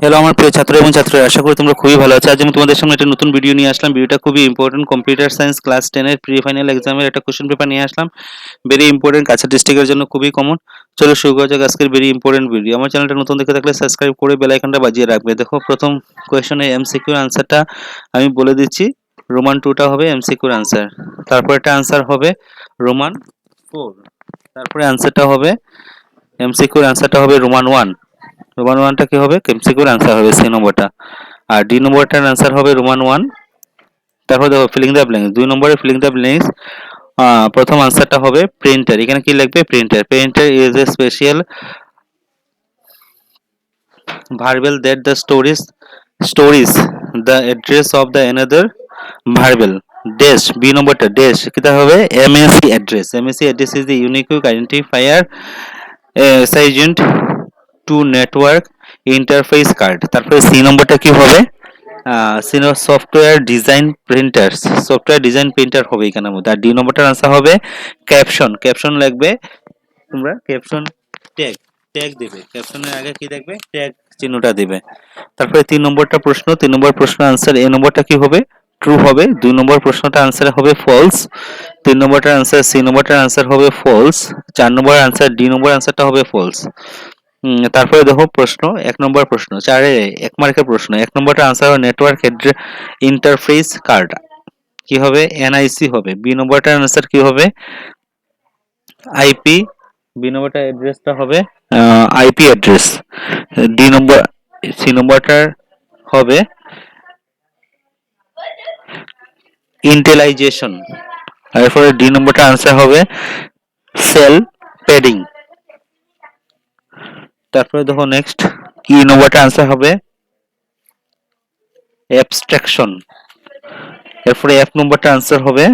Hello আমার প্রিয় ছাত্র এবং ছাত্রীরা, আশা করি তোমরা খুবই ভালো আছো। আজ আমি তোমাদের সামনে একটা নতুন ভিডিও নিয়ে আসলাম। ভিডিওটা খুবই ইম্পর্টেন্ট। কম্পিউটার সায়েন্স ক্লাস 10 এর প্রি ফাইনাল এক্সামের একটা কোশ্চেন পেপার নিয়ে আসলাম। ভেরি ইম্পর্টেন্ট, কাছের ডিস্ট্রিক্টের জন্য খুবই কমন। চলো শুরু করা যাক আজকের ভেরি ইম্পর্টেন্ট ভিডিও। আমার চ্যানেলটা নতুন দেখে থাকলে সাবস্ক্রাইব করে বেল আইকনটা বাজিয়ে রাখবে। দেখো, প্রথম কোয়েশ্চনের এমসিকিউর আনসারটা আমি বলে দিচ্ছি। রোমান 2টা হবে এমসিকিউর আনসার, তারপর একটা আনসার হবে রোমান 4, তারপরে আনসারটা হবে এমসিকিউর আনসারটা হবে রোমান 1। রোমান 1টা কি হবে? এমসিকিউর আনসার হবে সি নম্বরটা। আর ডি নম্বরটার আনসার হবে রোমান 1। তারপর দেখো ফিলিং দ্য ব্ল্যাঙ্কস, 2 নম্বরে ফিলিং দ্য ব্ল্যাঙ্কস। প্রথম আনসারটা হবে প্রিন্টার। এখানে কি লিখবে? Printer. Printer is a special variable that the stores the address of the another variable dash. B নম্বরটা ড্যাশ কিটা হবে? MAC address. MAC address is the unique identifier assigned to network interface card. তারপরে C নম্বরটা কি হবে? Software design printer. Software design printer হবে এখানের মধ্যে। আর ডি নম্বরটার আনসার হবে ক্যাপশন। ক্যাপশন লিখবে তোমরা, ক্যাপশন ট্যাগ। ট্যাগ দিবে, ক্যাপশনের আগে কি দেখবে? ট্যাগ চিহ্নটা দিবে। তারপরে 3 নম্বরটা প্রশ্ন, 3 নম্বর প্রশ্ন আনসার এ নম্বরটা কি হবে? ট্রু হবে। 2 নম্বর প্রশ্নটা আনসার হবে ফলস। 3 নম্বরটার আনসার সি নম্বরটার আনসার হবে ফলস। 4 নম্বর আনসার ডি নম্বর আনসারটা হবে ফলস। তারপরে দেখো প্রশ্ন, 1 নম্বর প্রশ্ন, 4-এ 1 মার্কের প্রশ্ন। 1 নম্বরটা আনসার হবে নেটওয়ার্ক ইন্টারফেস কার্ড, কি হবে? এনআইসি হবে। বি নম্বরটার আনসার কি হবে? আইপি। বি নম্বরটার অ্যাড্রেসটা হবে IP address. D number C নম্বরটার হবে ইন্টেলাইজেশন। এরপরে ডি নম্বরটা আনসার হবে সেল প্যাডিং। তারপরে দেখো নেক্সট, ই নম্বরটা আনসার হবে অ্যাবস্ট্রাকশন। এরপরে এফ নম্বরটা আনসার হবে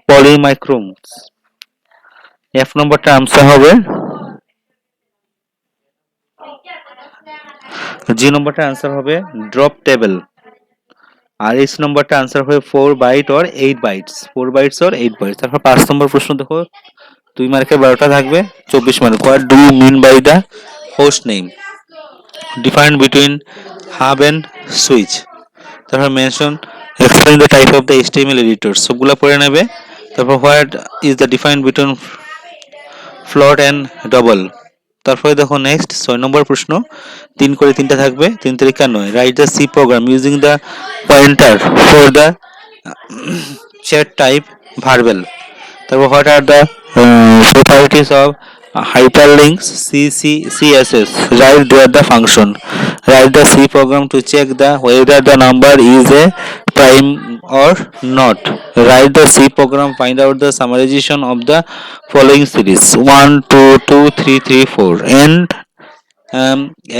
পলিমাইক্রোমস। এফ নম্বরটা আনসার হবে জি নম্বরটা আনসার হবে ড্রপ টেবল। আর এস নম্বরটা আনসার হবে 4 byte or 8 bytes. 4 bytes or 8 bytes. তারপর 5 নম্বর প্রশ্ন দেখো, 2 মার্কের 12টা থাকবে, 24 mark. What do you mean by the host name? Define between hub and switch. তারপর mention explain the type of the HTML editor. সবগুলা পড়ে নেবে। তারপর what is the define between float and double. তারপরে দেখো নেক্সট 6 নম্বর প্রশ্ন, 3 করে 3টা থাকবে, 3 তারিখা 9। Write the C program using the pointer for the char type variable. তারপর what are the properties of hyperlinks CSS. Write there the function. Write the C program to check the whether the number is a prime or not. Write the C program, find out the summarization of the following series 1 2 2 3 3 4 and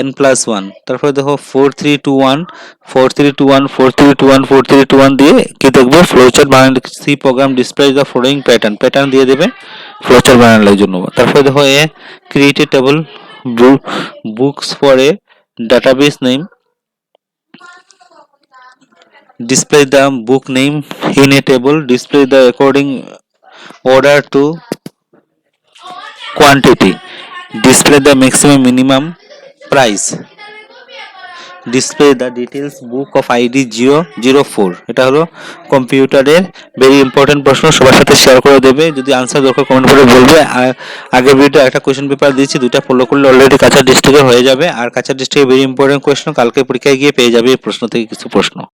n plus 1। তারপরে দেখো 4 3 2 1 4 3 2 1 4 3 2 1 4 3 2 1 দিয়ে কি দেখবো? Flowchart বানানো। C program display the following pattern দিয়ে দেবে flowchart বানানোর জন্য। তারপরে দেখো a create a table books for a database name. Display the book name in a table. Display the according order to quantity. Display the maximum minimum price. Display the details book of ID 004। এটা হলো কম্পিউটারের very important প্রশ্ন। সবার সাথে share করে দেবে। যদি answer দরকার কমেন্ট করে বলবে। আগের ভিডিও একটা কোশ্চেন পেপার দিয়েছি, 2টা ফলো করলে অলরেডি কাছাড় ডিস্ট্রিক্টে হয়ে যাবে। আর কাছাড় ডিস্ট্রিক্টে ভেরি ইম্পর্টেন্ট কোশ্চেন কালকে পরীক্ষায় গিয়ে পেয়ে যাবে এই প্রশ্ন থেকে কিছু প্রশ্ন।